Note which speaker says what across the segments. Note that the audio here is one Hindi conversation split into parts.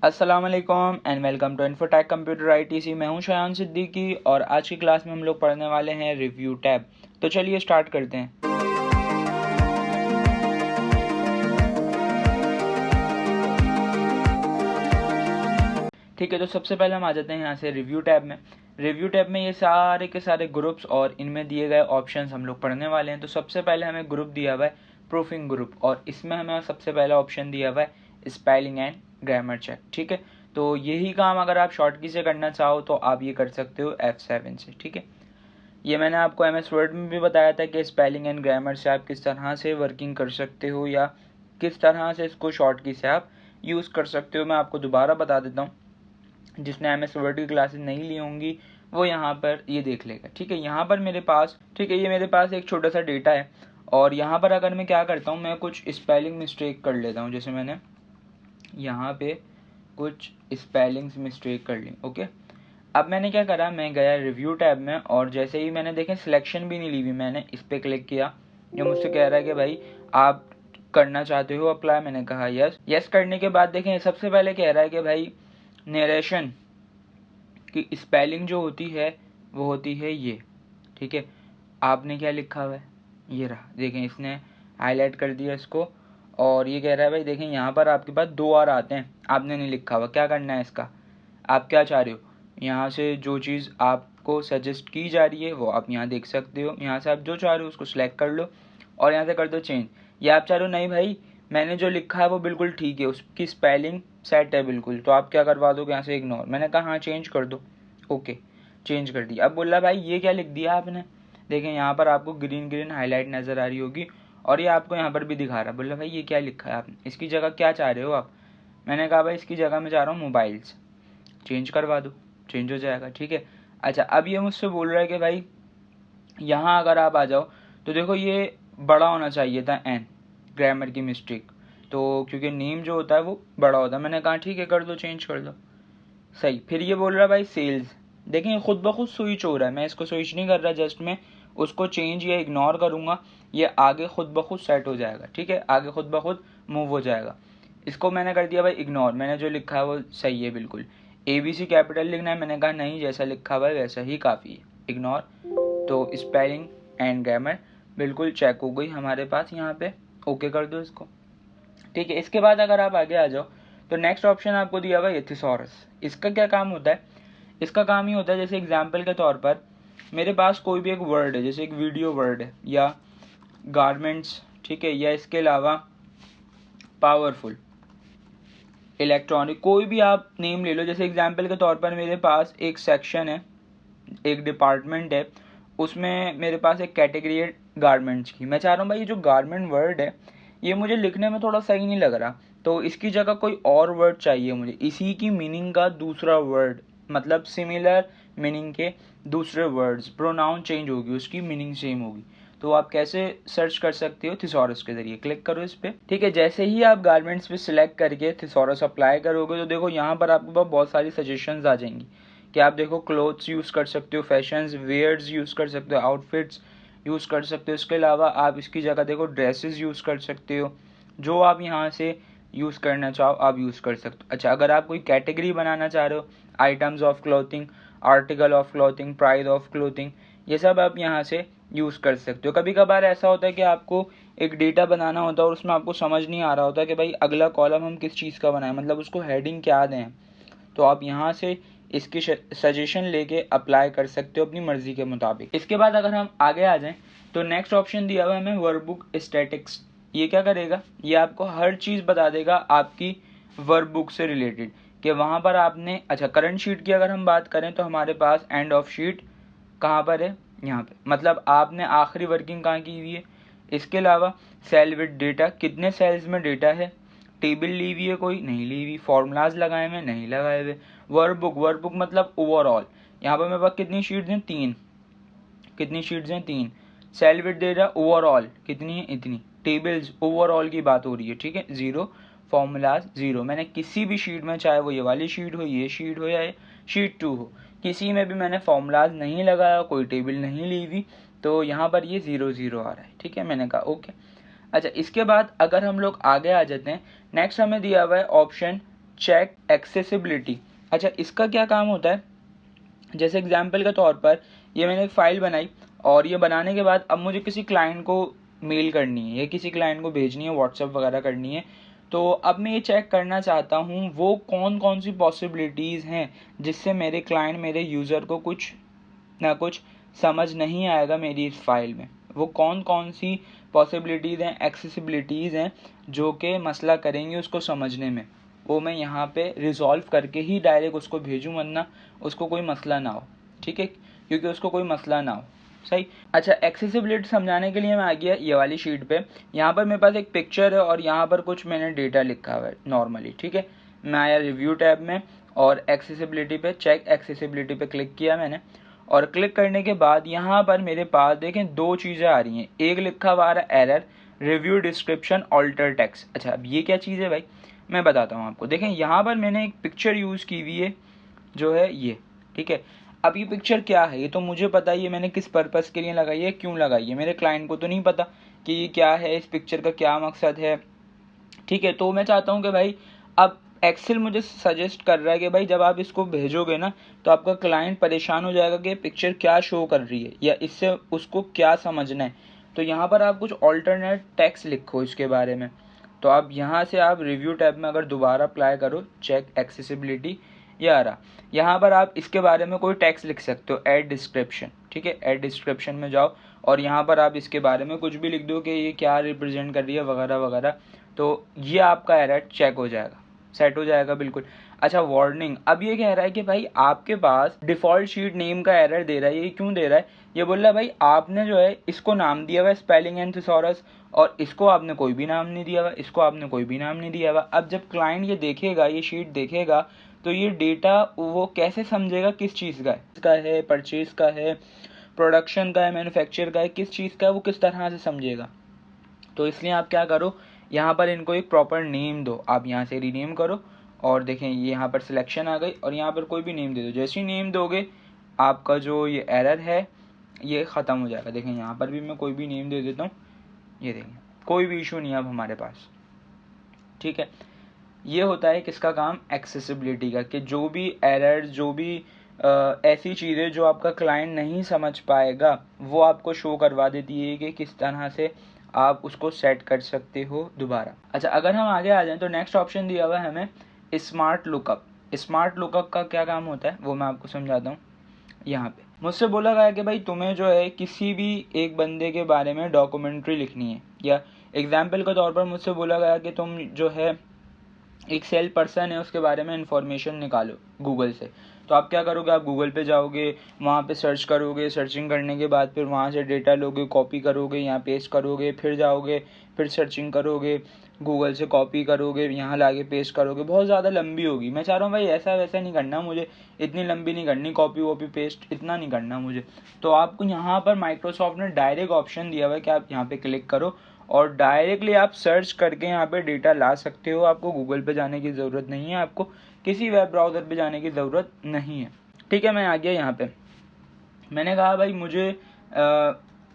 Speaker 1: अस्सलाम वालेकुम and welcome to Infotech computer ITC. मैं हूं शायान सिद्दीकी और आज की क्लास में हम लोग पढ़ने वाले हैं रिव्यू टैब। तो चलिए स्टार्ट करते हैं। ठीक है, तो सबसे पहले हम आ जाते हैं यहाँ से रिव्यू टैब में। रिव्यू टैब में ये सारे के सारे ग्रुप्स और इनमें दिए गए ऑप्शंस हम लोग पढ़ने वाले हैं। तो सबसे पहले हमें ग्रुप दिया हुआ है प्रूफिंग ग्रुप, और इसमें हमें सबसे पहला ऑप्शन दिया हुआ है स्पेलिंग एंड ग्रामर चेक। ठीक है, तो यही काम अगर आप शॉर्ट की से करना चाहो तो आप ये कर सकते हो F7 से। ठीक है, ये मैंने आपको MS वर्ड में भी बताया था कि स्पेलिंग एंड ग्रामर से आप किस तरह से वर्किंग कर सकते हो या किस तरह से इसको शॉर्ट की से आप यूज़ कर सकते हो। मैं आपको दोबारा बता देता हूँ, जिसने MS वर्ड की क्लासेस नहीं ली होंगी वो यहाँ पर ये देख लेगा। ठीक है, यहाँ पर मेरे पास ये मेरे पास एक छोटा सा डेटा है, और यहाँ पर अगर मैं क्या करता हूँ, मैं कुछ स्पेलिंग मिस्टेक कर लेता हूँ। जैसे मैंने यहाँ पे कुछ स्पेलिंग्स मिस्टेक कर ली। ओके, अब मैंने क्या करा, मैं गया रिव्यू टैब में और जैसे ही मैंने देखें सिलेक्शन भी नहीं ली हुई, मैंने इस पर क्लिक किया। जो मुझसे कह रहा है कि भाई आप करना चाहते हो अप्लाई, मैंने कहा यस। यस करने के बाद देखें सबसे पहले कह रहा है कि भाई नरेशन की स्पेलिंग जो होती है वो होती है ये। ठीक है, आपने क्या लिखा हुआ है, ये रहा, देखें इसने हाईलाइट कर दिया इसको, और ये कह रहा है भाई देखें यहाँ पर आपके पास 2 R आते हैं, आपने नहीं लिखा हुआ। क्या करना है इसका, आप क्या चाह रहे हो, यहाँ से जो चीज़ आपको सजेस्ट की जा रही है वो आप यहाँ देख सकते हो। यहाँ से आप जो चाह रहे हो उसको सिलेक्ट कर लो और यहाँ से कर दो चेंज। या आप चाह रहे हो नहीं भाई मैंने जो लिखा है वो बिल्कुल ठीक है, उसकी स्पेलिंग सेट है बिल्कुल, तो आप क्या करवा दोगे यहाँ से इग्नोर। मैंने कहा हाँ चेंज कर दो। ओके, चेंज कर दिया। अब बोला भाई ये क्या लिख दिया आपने, देखें यहाँ पर आपको ग्रीन ग्रीन हाईलाइट नज़र आ रही होगी और ये आपको यहाँ पर भी दिखा रहा है। बोला भाई ये क्या लिखा है आपने, इसकी जगह क्या चाह रहे हो आप। मैंने कहा भाई इसकी जगह मैं चाह रहा हूँ मोबाइल्स, चेंज करवा दो, चेंज हो जाएगा। ठीक है, अच्छा अब ये मुझसे बोल रहा है कि भाई यहाँ अगर आप आ जाओ तो देखो ये बड़ा होना चाहिए था एन, ग्रामर की मिस्टेक, तो क्योंकि नेम जो होता है वो बड़ा होता है। मैंने कहा ठीक है कर दो, चेंज कर दो, सही। फिर ये बोल रहा है भाई सेल्स, देखें ये खुद ब खुद स्विच हो रहा है, मैं इसको स्विच नहीं कर रहा, जस्ट मैं उसको चेंज या इग्नोर करूँगा, ये आगे खुद ब खुद सेट हो जाएगा। ठीक है, आगे खुद ब खुद मूव हो जाएगा। इसको मैंने कर दिया भाई इग्नोर, मैंने जो लिखा है वो सही है बिल्कुल। ABC कैपिटल लिखना है, मैंने कहा नहीं जैसा लिखा हुआ है वैसा ही काफ़ी है, इग्नोर। तो स्पेलिंग एंड ग्रामर बिल्कुल चेक हो गई हमारे पास यहाँ पे। ओके कर दो इसको। ठीक है, इसके बाद अगर आप आगे आ जाओ तो नेक्स्ट ऑप्शन आपको दिया हुआ है थिसॉरस। इसका क्या काम होता है, इसका काम ही होता है जैसे एग्जाम्पल के तौर पर मेरे पास कोई भी एक वर्ड है, जैसे एक वीडियो वर्ड है या गारमेंट्स, ठीक है, या इसके अलावा पावरफुल, इलेक्ट्रॉनिक, कोई भी आप नेम ले लो। जैसे एग्जाम्पल के तौर पर मेरे पास एक सेक्शन है, एक डिपार्टमेंट है, उसमें मेरे पास एक कैटेगरी है गारमेंट्स की। मैं चाह रहा हूँ भाई ये जो गारमेंट वर्ड है ये मुझे लिखने में थोड़ा सही नहीं लग रहा, तो इसकी जगह कोई और वर्ड चाहिए मुझे, इसी की मीनिंग का दूसरा वर्ड, मतलब सिमिलर मीनिंग के दूसरे वर्ड्स, प्रोनाउन चेंज होगी, उसकी मीनिंग सेम होगी। तो आप कैसे सर्च कर सकते हो, थिसॉरस के जरिए। क्लिक करो इस पर। ठीक है, जैसे ही आप गारमेंट्स पे सिलेक्ट करके थिसॉरस अप्लाई करोगे तो देखो यहाँ पर आपके पास बहुत सारी सजेशंस आ जाएंगी कि आप देखो क्लोथ्स यूज़ कर सकते हो, फैशंस वेयर्स यूज़ कर सकते हो, आउटफिट्स यूज़ कर सकते हो। इसके अलावा आप इसकी जगह देखो ड्रेसेस यूज़ कर सकते हो, जो आप यहाँ से यूज़ करना चाहो आप यूज़ कर सकते हो। अच्छा, अगर आप कोई कैटेगरी बनाना चाह रहे हो, items of clothing, article of clothing, price of clothing, ये सब आप यहाँ से यूज़ कर सकते हो। कभी कभार ऐसा होता है कि आपको एक डेटा बनाना होता है और उसमें आपको समझ नहीं आ रहा होता कि भाई अगला कॉलम हम किस चीज़ का बनाएं, मतलब उसको हेडिंग क्या दें, तो आप यहाँ से इसकी सजेशन लेके अप्लाई कर सकते हो अपनी मर्जी के मुताबिक। इसके बाद अगर हम आगे आ जाएं तो नेक्स्ट ऑप्शन दिया हुआ है हमें वर्कबुक स्टैटिक्स। ये क्या करेगा, ये आपको हर चीज़ बता देगा आपकी वर्कबुक से रिलेटेड, कि वहाँ पर आपने, अच्छा करंट शीट की अगर हम बात करें तो हमारे पास एंड ऑफ शीट कहाँ पर है, यहाँ पे, मतलब आपने आखिरी वर्किंग कहाँ की हुई है। इसके अलावा सेल विद डेटा, कितने सेल्स में डेटा है, टेबल ली हुई है कोई, नहीं ली हुई, फॉर्मूलाज लगाए हुए नहीं लगाए हुए। वर्कबुक मतलब ओवरऑल, यहाँ पर मेरे पास कितनी शीट्स हैं, 3, कितनी शीट्स हैं, 3। सेल विद डेटा ओवरऑल कितनी है, इतनी। टेबल्स ओवरऑल की बात हो रही है, ठीक है, 0। फॉर्मूलाज 0। मैंने किसी भी शीट में, चाहे वो ये वाली शीट हो, ये शीट हो या ये शीट 2 हो, किसी में भी मैंने फॉर्मूलाज नहीं लगाया, कोई टेबल नहीं ली हुई, तो यहाँ पर ये 0 0 आ रहा है। ठीक है, मैंने कहा ओके। अच्छा, इसके बाद अगर हम लोग आगे आ जाते हैं, नेक्स्ट हमें दिया हुआ है ऑप्शन चेक एक्सेसिबिलिटी। अच्छा, इसका क्या काम होता है, जैसे एग्जाम्पल के तौर पर ये मैंने एक फ़ाइल बनाई और ये बनाने के बाद अब मुझे किसी क्लाइंट को मेल करनी है या किसी क्लाइंट को भेजनी है, व्हाट्सअप वगैरह करनी है, तो अब मैं ये चेक करना चाहता हूँ वो कौन कौन सी पॉसिबिलिटीज़ हैं जिससे मेरे क्लाइंट, मेरे यूज़र को कुछ ना कुछ समझ नहीं आएगा मेरी इस फाइल में। वो कौन कौन सी पॉसिबिलिटीज़ हैं, एक्सेसिबिलिटीज़ हैं जो कि मसला करेंगे उसको समझने में, वो मैं यहाँ पे रिजॉल्व करके ही डायरेक्ट उसको भेजूँ, वरना उसको कोई मसला ना हो। ठीक है, क्योंकि उसको कोई मसला ना हो। सही। अच्छा, एक्सेसिबिलिटी समझाने के लिए मैं आ गया ये वाली शीट पे। यहाँ पर मेरे पास एक पिक्चर है और यहाँ पर कुछ मैंने डेटा लिखा हुआ है नॉर्मली। ठीक है, मैं आया रिव्यू टैब में और एक्सेसिबिलिटी पे, चेक एक्सेसिबिलिटी पे क्लिक किया मैंने, और क्लिक करने के बाद यहाँ पर मेरे पास देखें दो चीज़ें आ रही हैं। एक लिखा हुआ आ रहा है error, review description alter text. अच्छा, अब ये क्या चीज़ है भाई, मैं बताता हूँ आपको। देखें यहाँ पर मैंने एक पिक्चर यूज़ की हुई है जो है ये। ठीक है, अब ये पिक्चर क्या है ये तो मुझे पता ही है, मैंने किस पर्पज़ के लिए लगाई है, क्यों लगाई है। मेरे क्लाइंट को तो नहीं पता कि ये क्या है, इस पिक्चर का क्या मकसद है। ठीक है, तो मैं चाहता हूँ कि भाई अब एक्सेल मुझे सजेस्ट कर रहा है कि भाई जब आप इसको भेजोगे ना तो आपका क्लाइंट परेशान हो जाएगा कि पिक्चर क्या शो कर रही है या इससे उसको क्या समझना है। तो यहाँ पर आप कुछ ऑल्टरनेट टेक्स्ट लिखो इसके बारे में। तो आप यहाँ से आप रिव्यू टैब में अगर दोबारा अप्लाई करो चेक एक्सेसिबिलिटी, ये आ रहा, यहाँ पर आप इसके बारे में कोई टेक्स्ट लिख सकते हो, ऐड डिस्क्रिप्शन। ठीक है, ऐड डिस्क्रिप्शन में जाओ और यहाँ पर आप इसके बारे में कुछ भी लिख दो कि ये क्या रिप्रेजेंट कर रही है वगैरह वगैरह, तो ये आपका एरर चेक हो जाएगा, सेट हो जाएगा बिल्कुल। अच्छा, वार्निंग, अब ये कह रहा है कि भाई आपके पास डिफ़ॉल्ट शीट नेम का एरर दे रहा है। ये क्यों दे रहा है, ये बोल रहा है भाई आपने जो है इसको नाम दिया हुआ है स्पेलिंग एंड थिसॉरस, और इसको आपने कोई भी नाम नहीं दिया हुआ, इसको आपने कोई भी नाम नहीं दिया हुआ। अब जब क्लाइंट ये देखेगा, ये शीट देखेगा, तो ये डेटा वो कैसे समझेगा किस चीज़ का है, परचेज का है, प्रोडक्शन का है, मैन्युफैक्चर का है, किस चीज़ का है, वो किस तरह से समझेगा। तो इसलिए आप क्या करो, यहाँ पर इनको एक प्रॉपर नेम दो। आप यहाँ से रीनेम करो और देखें ये यहाँ पर सिलेक्शन आ गई और यहाँ पर कोई भी नेम दे दो। जैसे ही नेम दोगे आपका जो ये एरर है ये ख़त्म हो जाएगा। देखें यहाँ पर भी मैं कोई भी नेम दे देता हूँ, ये देखें कोई भी इशू नहीं है अब हमारे पास। ठीक है, ये होता है किसका काम, एक्सेसिबिलिटी का, कि जो भी एरर, जो भी ऐसी चीज़ें जो आपका क्लाइंट नहीं समझ पाएगा वो आपको शो करवा देती है कि किस तरह से आप उसको सेट कर सकते हो दोबारा। अच्छा, अगर हम आगे आ जाएं तो नेक्स्ट ऑप्शन दिया हुआ है हमें स्मार्ट लुकअप। स्मार्ट लुकअप का क्या काम होता है वो मैं आपको समझाता हूँ। यहाँ पे मुझसे बोला गया कि भाई तुम्हें जो है किसी भी एक बंदे के बारे में डॉक्यूमेंट्री लिखनी है, या एग्जाम्पल के तौर पर मुझसे बोला गया कि तुम जो है एक सेल पर्सन है उसके बारे में इंफॉर्मेशन निकालो गूगल से। तो आप क्या करोगे, आप गूगल पे जाओगे, वहाँ पे सर्च करोगे, सर्चिंग करने के बाद फिर वहाँ से डेटा लोगे, कॉपी करोगे, यहाँ पेस्ट करोगे, फिर जाओगे, फिर सर्चिंग करोगे, गूगल से कॉपी करोगे, यहाँ लाके पेस्ट करोगे, बहुत ज़्यादा लंबी होगी। मैं चाह रहा हूँ भाई ऐसा वैसा नहीं करना मुझे, इतनी लंबी नहीं करनी, कॉपी वॉपी पेस्ट इतना नहीं करना मुझे। तो आपको यहाँ पर माइक्रोसॉफ्ट ने डायरेक्ट ऑप्शन दिया हुआ है कि आप यहाँ पे क्लिक करो और डायरेक्टली आप सर्च करके यहाँ पे डेटा ला सकते हो। आपको गूगल पे जाने की ज़रूरत नहीं है, आपको किसी वेब ब्राउज़र पे जाने की ज़रूरत नहीं है। ठीक है, मैं आ गया यहाँ पे। मैंने कहा भाई मुझे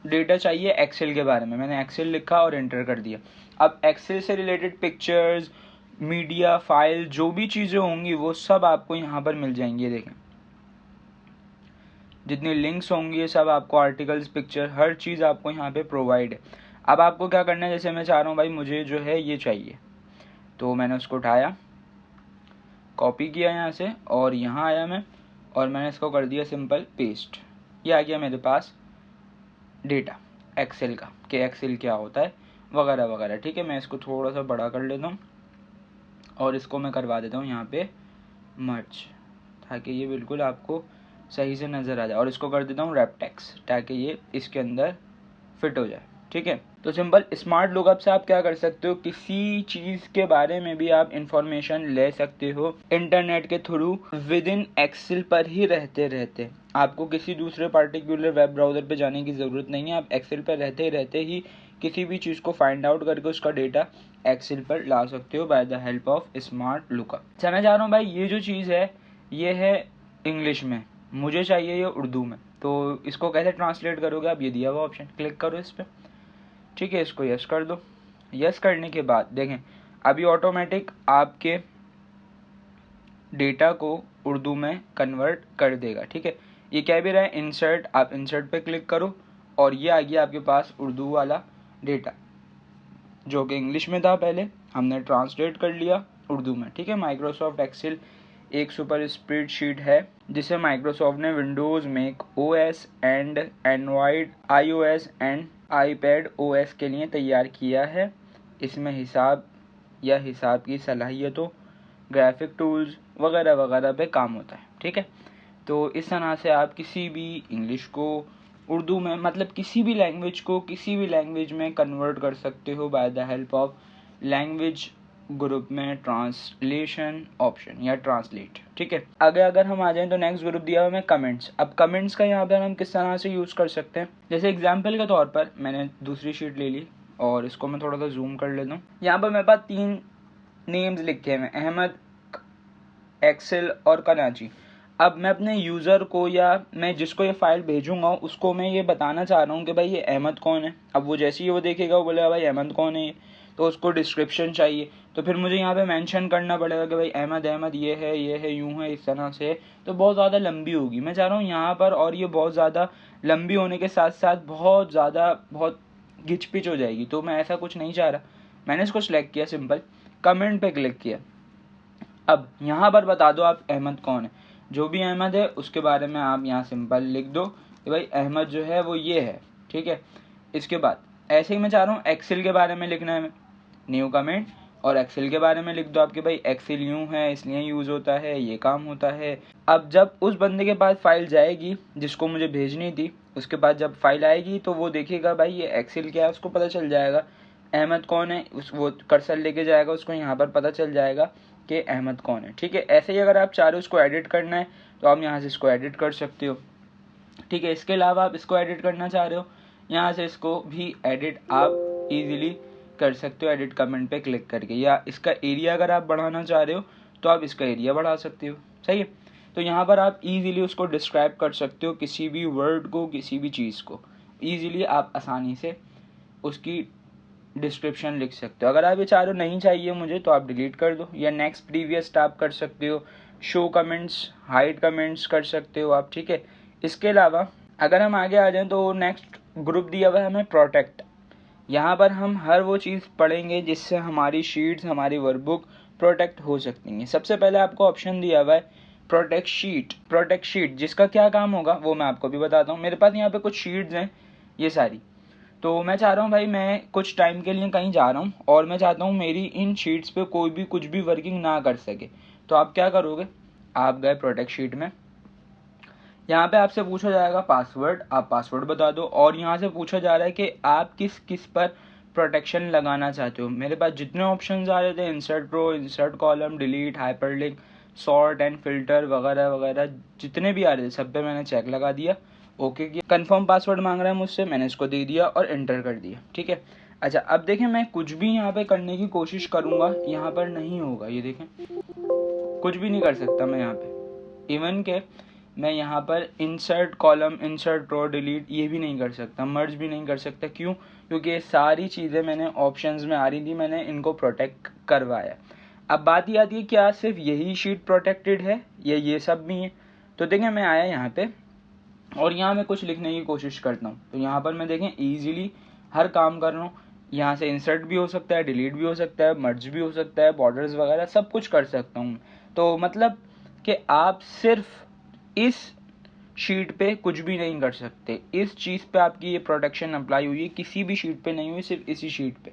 Speaker 1: डेटा चाहिए एक्सेल के बारे में, मैंने एक्सेल लिखा और एंटर कर दिया। अब एक्सेल से रिलेटेड पिक्चर्स, मीडिया, फाइल, जो भी चीज़ें होंगी वो सब आपको यहाँ पर मिल जाएंगी। देखें जितनी लिंक्स होंगी ये सब आपको, आर्टिकल्स, पिक्चर, हर चीज़ आपको यहाँ पे प्रोवाइड है। अब आपको क्या करना है, जैसे मैं चाह रहा हूँ भाई मुझे जो है ये चाहिए, तो मैंने उसको उठाया, कॉपी किया यहाँ से और यहाँ आया मैं और मैंने इसको कर दिया सिंपल पेस्ट। ये आ गया मेरे पास डेटा एक्सेल का, कि एक्सेल क्या होता है वगैरह वगैरह। ठीक है, मैं इसको थोड़ा सा बड़ा कर लेता हूँ और इसको मैं करवा देता हूँ यहाँ पे मर्ज, ताकि ये बिल्कुल आपको सही से नज़र आ जाए, और इसको कर देता हूँ रैप टेक्स्ट ताकि ये इसके अंदर फिट हो जाए। ठीक है, तो सिंपल स्मार्ट लुकअप से आप क्या कर सकते हो, किसी चीज़ के बारे में भी आप इंफॉर्मेशन ले सकते हो इंटरनेट के थ्रू, विद इन एक्सेल पर ही रहते रहते। आपको किसी दूसरे पार्टिकुलर वेब ब्राउज़र पे जाने की ज़रूरत नहीं है, आप एक्सेल पर रहते रहते ही किसी भी चीज़ को फाइंड आउट करके उसका डेटा एक्सेल पर ला सकते हो by the help of smart lookup. मैं चाह रहा हूँ भाई ये जो चीज़ है ये है इंग्लिश में, मुझे चाहिए ये उर्दू में, तो इसको कैसे ट्रांसलेट करोगे, आप ये दिया हुआ ऑप्शन क्लिक करो इस पर। ठीक है, इसको यस कर दो। यस करने के बाद देखें अभी ऑटोमेटिक आपके डेटा को उर्दू में कन्वर्ट कर देगा। ठीक है, ये कह भी रहा है इंसर्ट, आप इंसर्ट पे क्लिक करो और ये आ गया आपके पास उर्दू वाला डेटा, जो कि इंग्लिश में था पहले, हमने ट्रांसलेट कर लिया उर्दू में। ठीक है, माइक्रोसॉफ्ट एक्सेल एक सुपर स्प्रेडशीट है जिसे माइक्रोसॉफ्ट ने Windows, Mac OS and Android, iOS and iPad OS के लिए तैयार किया है। इसमें हिसाब या हिसाब की सलाहियतों, ग्राफिक टूल्स वगैरह वगैरह पे काम होता है। ठीक है, तो इस तरह से आप किसी भी इंग्लिश को उर्दू में, मतलब किसी भी लैंग्वेज को किसी भी लैंग्वेज में कन्वर्ट कर सकते हो by the help of language group में ट्रांसलेशन ऑप्शन या ट्रांसलेट। ठीक है, आगे अगर हम आ जाएं तो नेक्स्ट ग्रुप दिया हुआ है कमेंट्स। अब कमेंट्स का यहाँ पर हम किस तरह से यूज़ कर सकते हैं, जैसे एग्जांपल के तौर पर मैंने दूसरी शीट ले ली और इसको मैं थोड़ा सा जूम कर लेता हूँ। यहाँ पर मेरे पास 3 नेम्स लिखे हैं, अहमद, एक्सेल और कराची। अब मैं अपने यूज़र को या मैं जिसको ये फ़ाइल भेजूंगा उसको मैं ये बताना चाह रहा हूँ कि भाई ये अहमद कौन है। अब वो जैसे ही वो देखेगा वो बोलेगा भाई अहमद कौन है ये, तो उसको डिस्क्रिप्शन चाहिए, तो फिर मुझे यहाँ पे मेंशन करना पड़ेगा कि भाई अहमद अहमद ये है यूँ है इस तरह से, तो बहुत ज़्यादा लंबी होगी। मैं चाह रहा हूँ यहाँ पर, और ये बहुत ज़्यादा लंबी होने के साथ साथ बहुत घिचपिच हो जाएगी, तो मैं ऐसा कुछ नहीं चाह रहा। मैंने इसको सिलेक्ट किया, सिंपल कमेंट पे क्लिक किया। अब यहाँ पर बता दो आप अहमद कौन है, जो भी अहमद है उसके बारे में आप यहाँ सिंपल लिख दो कि भाई अहमद जो है वो ये है। ठीक है, इसके बाद ऐसे ही मैं चाह रहा हूँ एक्सेल के बारे में लिखना है, न्यू कमेंट, और एक्सेल के बारे में लिख दो आपके भाई एक्सेल यूँ है, इसलिए यूज़ होता है, ये काम होता है। अब जब उस बंदे के पास फाइल जाएगी जिसको मुझे भेजनी थी, उसके बाद जब फाइल आएगी तो वो देखेगा भाई ये एक्सेल क्या है, उसको पता चल जाएगा अहमद कौन है, वो कर्सर लेके जाएगा, उसको यहाँ पर पता चल जाएगा कि अहमद कौन है। ठीक है, ऐसे ही अगर आप चाह रहे हो इसको एडिट करना है तो आप यहाँ से इसको एडिट कर सकते हो। ठीक है, इसके अलावा आप इसको एडिट करना चाह रहे हो, यहाँ से इसको भी एडिट आप इजीली कर सकते हो एडिट कमेंट पे क्लिक करके, या इसका एरिया अगर आप बढ़ाना चाह रहे हो तो आप इसका एरिया बढ़ा सकते हो। सही है, तो यहाँ पर आप इजीली उसको डिस्क्राइब कर सकते हो, किसी भी वर्ड को, किसी भी चीज़ को ईजिली आप आसानी से उसकी डिस्क्रिप्शन लिख सकते हो। अगर आप ये चाह रहे हो नहीं चाहिए मुझे तो आप डिलीट कर दो, या नेक्स्ट प्रीवियस टाइप कर सकते हो, शो कमेंट्स, हाइड कमेंट्स कर सकते हो आप। ठीक है, इसके अलावा अगर हम आगे आ जाएं तो नेक्स्ट ग्रुप दिया हुआ है हमें प्रोटेक्ट। यहाँ पर हम हर वो चीज़ पढ़ेंगे जिससे हमारी शीट्स, हमारी वर्कबुक प्रोटेक्ट हो सकती हैं। सबसे पहले आपको ऑप्शन दिया हुआ है प्रोटेक्ट शीट, जिसका क्या काम होगा वो मैं आपको भी बताता हूँ। मेरे पास यहाँ पे कुछ शीट्स हैं ये सारी, तो मैं चाह रहा हूँ भाई मैं कुछ टाइम के लिए कहीं जा रहा हूँ और मैं चाहता हूँ मेरी इन शीट्स पे कोई भी कुछ भी वर्किंग ना कर सके, तो आप क्या करोगे, आप गए प्रोटेक्ट शीट में, यहाँ पे आपसे पूछा जाएगा पासवर्ड, आप पासवर्ड बता दो, और यहाँ से पूछा जा रहा है कि आप किस किस पर प्रोटेक्शन लगाना चाहते हो। मेरे पास जितने ऑप्शंस आ रहे थे, insert pro, insert column, delete, hyperlink, sort and filter वगैरह वगैरह, जितने भी आ रहे थे सब पे मैंने चेक लगा दिया, ओके किया। कंफर्म पासवर्ड मांग रहा है मुझसे, मैंने इसको दे दिया और एंटर कर दिया। ठीक है, अच्छा अब देखें मैं कुछ भी यहाँ पे करने की कोशिश करूँगा, यहाँ पर नहीं होगा, ये देखें कुछ भी नहीं कर सकता मैं यहाँ पे, इवन के मैं यहाँ पर insert column, insert row, delete ये भी नहीं कर सकता, मर्ज भी नहीं कर सकता। क्यों? क्योंकि ये सारी चीज़ें मैंने ऑप्शंस में आ रही थी, मैंने इनको प्रोटेक्ट करवाया। अब बात ये आती है क्या सिर्फ यही शीट प्रोटेक्टेड है या ये सब भी है? तो देखें मैं आया यहाँ पे और यहाँ मैं कुछ लिखने की कोशिश करता हूँ, तो यहाँ पर मैं देखें ईजिली हर काम कर रहा हूँ। यहाँ से इंसर्ट भी हो सकता है, डिलीट भी हो सकता है, मर्ज भी हो सकता है, बॉर्डर्स वगैरह सब कुछ कर सकता हूँ। तो मतलब कि आप सिर्फ इस शीट पे कुछ भी नहीं कर सकते, इस चीज़ पे आपकी ये प्रोटेक्शन अप्लाई हुई है, किसी भी शीट पे नहीं हुई, सिर्फ इसी शीट पे।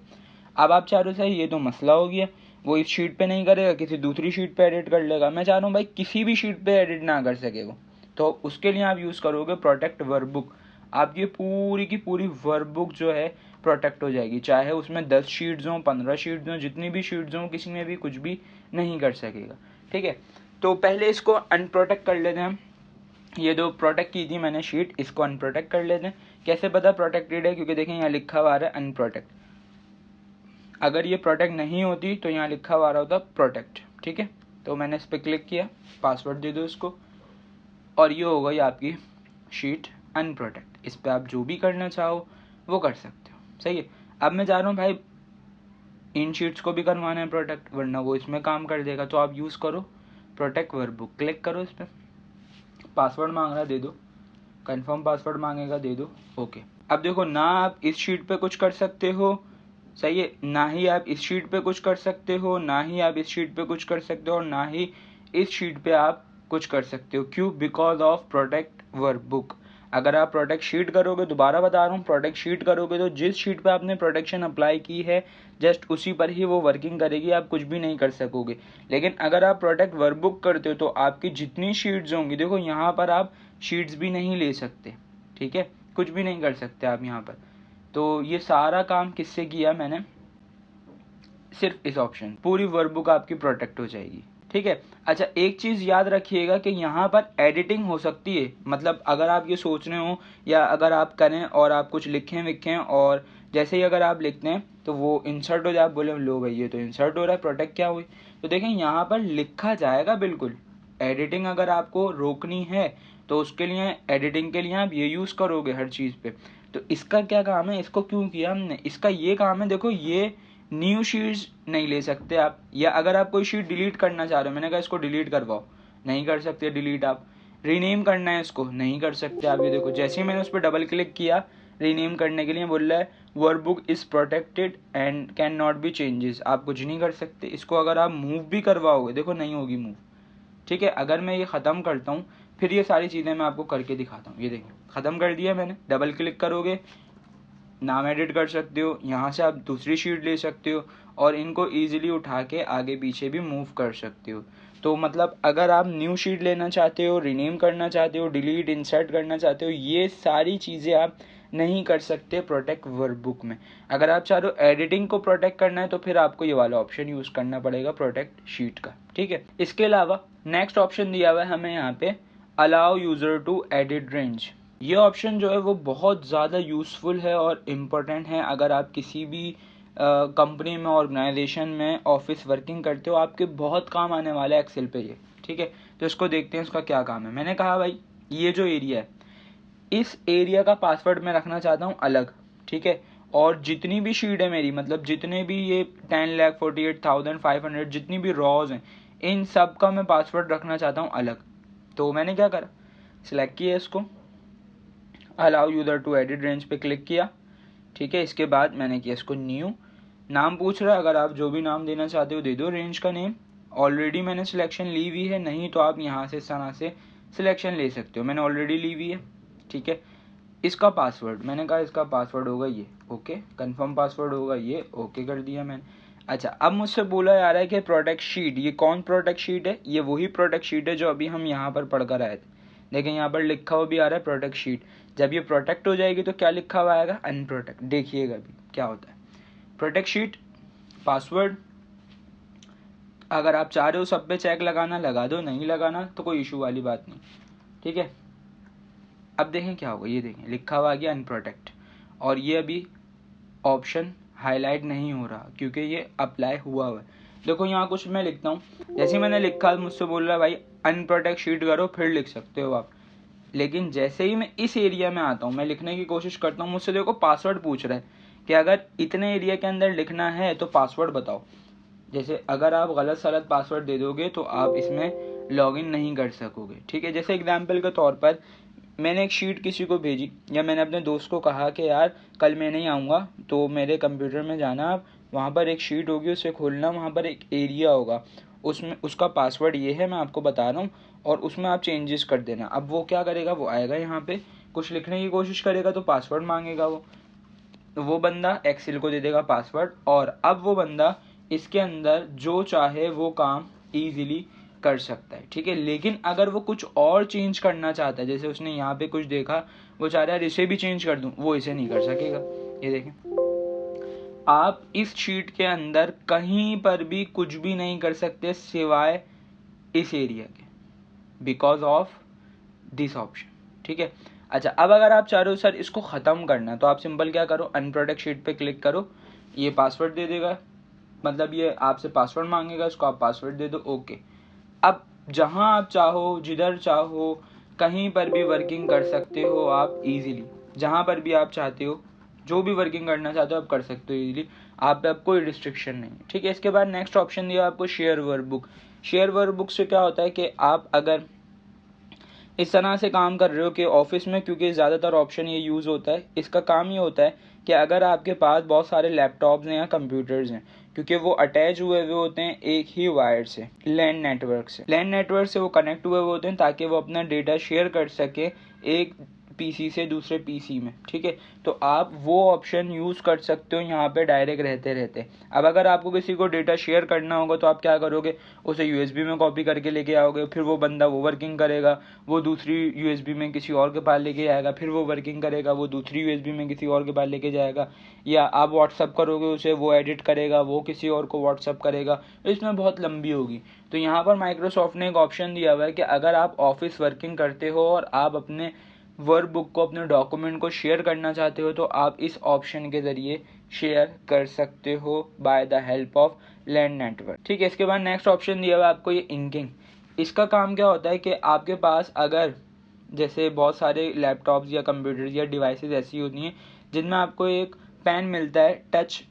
Speaker 1: अब आप चाह रहे हो सही ये तो मसला हो गया, वो इस शीट पे नहीं करेगा, किसी दूसरी शीट पे एडिट कर लेगा। मैं चाह रहा हूँ भाई किसी भी शीट पे एडिट ना कर सके वो, तो उसके लिए आप यूज़ करोगे प्रोटेक्ट वर्कबुक। आपकी पूरी की पूरी वर्कबुक जो है प्रोटेक्ट हो जाएगी, चाहे उसमें 10 शीट्स हों, 15 शीट्स हों, जितनी भी शीट्स हों, किसी में भी कुछ भी नहीं कर सकेगा। ठीक है, तो पहले इसको अनप्रोटेक्ट कर लेते हैं हम। ये जो प्रोटेक्ट की थी मैंने शीट, इसको अनप्रोटेक्ट कर लेते हैं। कैसे पता प्रोटेक्टेड है? क्योंकि देखें यहाँ लिखा हुआ आ रहा है अनप्रोटेक्ट, अगर ये प्रोटेक्ट नहीं होती तो यहाँ लिखा हुआ आ रहा होता प्रोटेक्ट। ठीक है, तो मैंने इस पर क्लिक किया, पासवर्ड दे दो इसको, और ये हो गई आपकी शीट अनप्रोटेक्ट। इस पर आप जो भी करना चाहो वो कर सकते हो। सही है, अब मैं जा रहा हूँ भाई इन शीट्स को भी करवाना है प्रोटेक्ट, वरना वो इसमें काम कर देगा, तो आप यूज़ करो प्रोटेक्ट वर्कबुक, क्लिक करो इस पर, पासवर्ड मांग रहा है दे दो, कंफर्म पासवर्ड मांगेगा दे दो, ओके। अब देखो ना आप इस शीट पे कुछ कर सकते हो, सही है, ना ही आप इस शीट पे कुछ कर सकते हो, ना ही आप इस शीट पे कुछ कर सकते हो, और ना ही इस शीट पे आप कुछ कर सकते हो। क्यों? Because of protect workbook. अगर आप प्रोटेक्ट शीट करोगे, दोबारा बता रहा हूँ, प्रोटेक्ट शीट करोगे तो जिस शीट पे आपने प्रोटेक्शन अप्लाई की है जस्ट उसी पर ही वो वर्किंग करेगी, आप कुछ भी नहीं कर सकोगे। लेकिन अगर आप प्रोटेक्ट वर्कबुक करते हो तो आपकी जितनी शीट्स होंगी, देखो यहाँ पर आप शीट्स भी नहीं ले सकते, ठीक है, कुछ भी नहीं कर सकते आप यहाँ पर। तो ये सारा काम किससे किया मैंने? सिर्फ इस ऑप्शन, पूरी वर्कबुक आपकी प्रोटेक्ट हो जाएगी, ठीक है। अच्छा, एक चीज याद रखिएगा कि यहाँ पर एडिटिंग हो सकती है, मतलब अगर आप ये सोच रहे हो या अगर आप करें और आप कुछ लिखें विखें और जैसे ही अगर आप लिखते हैं तो वो इंसर्ट हो जाए, आप बोले लो भाई ये तो इंसर्ट हो रहा है, प्रोटेक्ट क्या हुई, तो देखें यहाँ पर लिखा जाएगा बिल्कुल। एडिटिंग अगर आपको रोकनी है तो उसके लिए, एडिटिंग के लिए आप ये यूज़ करोगे हर चीज़ पे। तो इसका क्या काम है, इसको क्यों किया हमने? इसका ये काम है, देखो ये न्यू शीट्स नहीं ले सकते आप, या अगर आप कोई शीट डिलीट करना चाह रहे हो, मैंने कहा इसको डिलीट करवाओ, नहीं कर सकते डिलीट। आप रीनेम करना है इसको, नहीं कर सकते आप। ये देखो जैसे ही मैंने उस पर डबल क्लिक किया रीनेम करने के लिए, बोल रहा है workbook is protected and can not be changes, आप कुछ नहीं कर सकते। इसको अगर आप मूव भी करवाओगे, देखो नहीं होगी मूव, ठीक है। अगर मैं ये ख़त्म करता हूँ फिर ये सारी चीज़ें मैं आपको करके दिखाता हूँ। ये देखिए ख़त्म कर दिया मैंने, डबल क्लिक करोगे नाम एडिट कर सकते हो, यहाँ से आप दूसरी शीट ले सकते हो और इनको ईजिली उठा के आगे पीछे भी मूव कर सकते हो। तो मतलब अगर आप न्यू शीट लेना चाहते हो, रीनेम करना चाहते हो, डिलीट इंसर्ट करना चाहते हो, ये सारी चीज़ें आप नहीं कर सकते प्रोटेक्ट वर्कबुक में। अगर आप चाह रहे हो एडिटिंग को प्रोटेक्ट करना है तो फिर आपको ये वाला ऑप्शन यूज़ करना पड़ेगा प्रोटेक्ट शीट का, ठीक है। इसके अलावा नेक्स्ट ऑप्शन दिया हुआ है हमें यहाँ पे, allow user to edit range. ये ऑप्शन जो है वो बहुत ज़्यादा यूज़फुल है और इम्पोर्टेंट है। अगर आप किसी भी कंपनी में, ऑर्गेनाइजेशन में ऑफिस वर्किंग करते हो, आपके बहुत काम आने वाला है एक्सेल पे ये, ठीक है। तो इसको देखते हैं इसका क्या काम है। मैंने कहा भाई ये जो एरिया है, इस एरिया का पासवर्ड मैं रखना चाहता हूँ अलग, ठीक है। और जितनी भी शीट है मेरी, मतलब जितने भी ये 10,48,500 जितनी भी रॉज हैं, इन सब का मैं पासवर्ड रखना चाहता हूँ अलग। तो मैंने क्या करा, सिलेक्ट किया इसको, allow user to edit range पे क्लिक किया, ठीक है। इसके बाद मैंने किया इसको न्यू, नाम पूछ रहा है, अगर आप जो भी नाम देना चाहते हो दे दो, रेंज का नेम ऑलरेडी मैंने सिलेक्शन ली हुई है, नहीं तो आप यहाँ से इस तरह से सिलेक्शन ले सकते हो, मैंने ऑलरेडी ली हुई है, ठीक है। इसका पासवर्ड मैंने कहा इसका पासवर्ड होगा ये, ओके, कंफर्म पासवर्ड होगा ये, ओके कर दिया मैंने। अच्छा, अब मुझसे बोला जा रहा है कि प्रोटेक्ट शीट, ये कौन प्रोटेक्ट शीट है? ये वही प्रोटेक्ट शीट है जो अभी हम यहाँ पर पढ़कर आए थे। देखिए यहाँ पर लिखा हुआ भी आ रहा है प्रोटेक्ट शीट। जब ये प्रोटेक्ट हो जाएगी तो क्या लिखा हुआ आएगा? अनप्रोटेक्ट। देखिएगा अभी क्या होता है। प्रोटेक्ट शीट, पासवर्ड, अगर आप चाह रहे हो सब पे चेक लगाना लगा दो, नहीं लगाना तो कोई इशू वाली बात नहीं, ठीक है। अब देखें क्या होगा, ये देखें लिखा हुआ आ गया अनप्रोटेक्ट, और ये अभी ऑप्शन हाईलाइट नहीं हो रहा क्योंकि ये अप्लाई हुआ है। देखो यहाँ कुछ मैं लिखता हूँ, जैसे मैंने लिखा मुझसे बोल रहा है भाई अनप्रोटेक्ट शीट करो, फिर लिख सकते हो आप। लेकिन जैसे ही मैं इस एरिया में आता हूँ, मैं लिखने की कोशिश करता हूँ, मुझसे देखो पासवर्ड पूछ रहा है कि अगर इतने एरिया के अंदर लिखना है तो पासवर्ड बताओ। जैसे अगर आप गलत सलत पासवर्ड दे दोगे तो आप इसमें लॉगिन नहीं कर सकोगे, ठीक है। जैसे एग्जाम्पल के तौर पर मैंने एक शीट किसी को भेजी, या मैंने अपने दोस्त को कहा कि यार कल मैं नहीं आऊँगा तो मेरे कंप्यूटर में जाना, आप वहाँ पर एक शीट होगी उसे खोलना, वहाँ पर एक एरिया होगा, उसमें उसका पासवर्ड ये है, मैं आपको बता रहा हूँ, और उसमें आप चेंजेस कर देना। अब वो क्या करेगा, वो आएगा यहाँ पे कुछ लिखने की कोशिश करेगा तो पासवर्ड मांगेगा, वो बंदा एक्सेल को दे देगा पासवर्ड, और अब वो बंदा इसके अंदर जो चाहे वो काम ईजिली कर सकता है, ठीक है। लेकिन अगर वो कुछ और चेंज करना चाहता है, जैसे उसने यहाँ पे कुछ देखा, वो चाह रहा है इसे भी चेंज कर दूं, वो इसे नहीं कर सकेगा। ये देखें, आप इस शीट के अंदर कहीं पर भी कुछ भी नहीं कर सकते सिवाय इस एरिया के, बिकॉज ऑफ दिस ऑप्शन, ठीक है। अच्छा, अब अगर आप चाह रहे हो सर इसको ख़त्म करना है तो आप सिंपल क्या करो, अनप्रोटेक्ट शीट पे क्लिक करो, ये पासवर्ड दे देगा, मतलब ये आपसे पासवर्ड मांगेगा, इसको आप पासवर्ड दे दो, ओके। अब जहां आप चाहो, जिधर चाहो, कहीं पर भी वर्किंग कर सकते हो आप इजीली, जहां पर भी आप चाहते हो, जो भी वर्किंग करना चाहते हो आप कर सकते हो इजीली, आप पे अब कोई रिस्ट्रिक्शन नहीं है, ठीक है। इसके बाद नेक्स्ट ऑप्शन दिया आपको शेयर वर्कबुक। शेयर वर्कबुक से क्या होता है कि आप अगर इस तरह से काम कर रहे हो कि ऑफिस में, क्योंकि ज़्यादातर ऑप्शन ये यूज़ होता है, इसका काम ये होता है कि अगर आपके पास बहुत सारे लैपटॉप्स हैं या कंप्यूटर्स हैं, क्योंकि वो अटैच हुए हुए होते हैं एक ही वायर से, लैन नेटवर्क से वो कनेक्ट हुए हुए होते हैं ताकि वो अपना डेटा शेयर कर सके एक पीसी से दूसरे पीसी में, ठीक है। तो आप वो ऑप्शन यूज़ कर सकते हो यहाँ पे डायरेक्ट रहते। अब अगर आपको किसी को डेटा शेयर करना होगा तो आप क्या करोगे, उसे यूएसबी में कॉपी करके लेके आओगे, फिर वो बंदा वो वर्किंग करेगा, वो दूसरी यूएसबी में किसी और के पास लेके जाएगा, फिर वो वर्किंग करेगा, वो दूसरी यूएसबी में किसी और के पास लेके जाएगा, या आप व्हाट्सअप करोगे उसे, वो एडिट करेगा, वो किसी और को व्हाट्सअप करेगा, इसमें बहुत लंबी होगी। तो यहाँ पर माइक्रोसॉफ्ट ने एक ऑप्शन दिया हुआ है कि अगर आप ऑफिस वर्किंग करते हो और आप अपने वर्कबुक को, अपने डॉक्यूमेंट को शेयर करना चाहते हो तो आप इस ऑप्शन के ज़रिए शेयर कर सकते हो by the help of LAN network, ठीक है। इसके बाद नेक्स्ट ऑप्शन दिया हुआ है आपको ये इंकिंग। इसका काम क्या होता है कि आपके पास अगर जैसे बहुत सारे लैपटॉप्स या कंप्यूटर्स या डिवाइसेस ऐसी होती हैं जिनमें आपको एक पेन मिलता है टच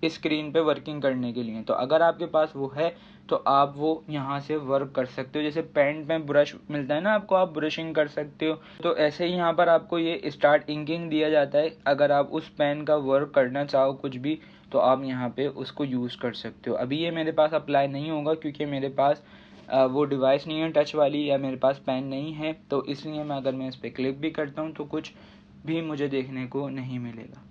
Speaker 1: स्क्रीन पे वर्किंग करने के लिए, तो अगर आपके पास वो है तो आप वो यहाँ से वर्क कर सकते हो। जैसे पेन में ब्रश मिलता है ना आपको, आप ब्रशिंग कर सकते हो, तो ऐसे ही यहाँ पर आपको ये स्टार्ट इंकिंग दिया जाता है। अगर आप उस पेन का वर्क करना चाहो कुछ भी तो आप यहाँ पे उसको यूज़ कर सकते हो। अभी ये मेरे पास अप्लाई नहीं होगा क्योंकि मेरे पास वो डिवाइस नहीं है टच वाली, या मेरे पास पेन नहीं है, तो इसलिए मैं अगर मैं इस पर क्लिक भी करता हूँ तो कुछ भी मुझे देखने को नहीं मिलेगा।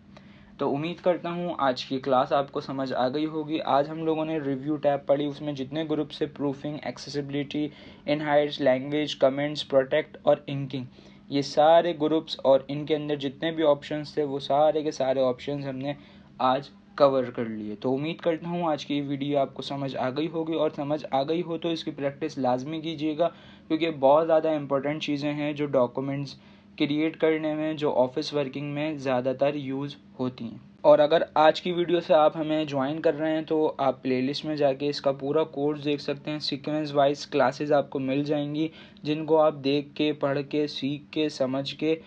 Speaker 1: तो उम्मीद करता हूँ आज की क्लास आपको समझ आ गई होगी। आज हम लोगों ने रिव्यू टैब पढ़ी, उसमें जितने ग्रुप से proofing, accessibility, insights, language, comments, protect और इंकिंग, ये सारे ग्रुप्स और इनके अंदर जितने भी ऑप्शंस थे वो सारे के सारे ऑप्शंस हमने आज कवर कर लिए। तो उम्मीद करता हूँ आज की वीडियो आपको समझ आ गई होगी, और समझ आ गई हो तो इसकी प्रैक्टिस लाजमी कीजिएगा क्योंकि बहुत ज़्यादा इंपॉर्टेंट चीज़ें हैं जो डॉक्यूमेंट्स क्रिएट करने में, जो ऑफिस वर्किंग में ज़्यादातर यूज़ होती हैं। और अगर आज की वीडियो से आप हमें ज्वाइन कर रहे हैं तो आप प्लेलिस्ट में जाके इसका पूरा कोर्स देख सकते हैं। सीक्वेंस वाइज क्लासेस आपको मिल जाएंगी जिनको आप देख के, पढ़ के, सीख के, समझ के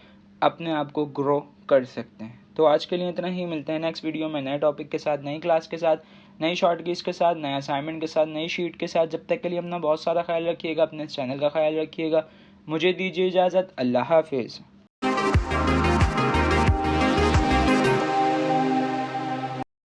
Speaker 1: अपने आप को ग्रो कर सकते हैं। तो आज के लिए इतना ही, मिलते हैं नेक्स्ट वीडियो में नए टॉपिक के साथ, नई क्लास के साथ, नई शॉर्ट कीज के साथ, नए असाइनमेंट के साथ, नई शीट के साथ। जब तक के लिए अपना बहुत सारा ख्याल रखिएगा, अपने चैनल का ख्याल रखिएगा। मुझे दीजिए इजाज़त। अल्लाह हाफिज़।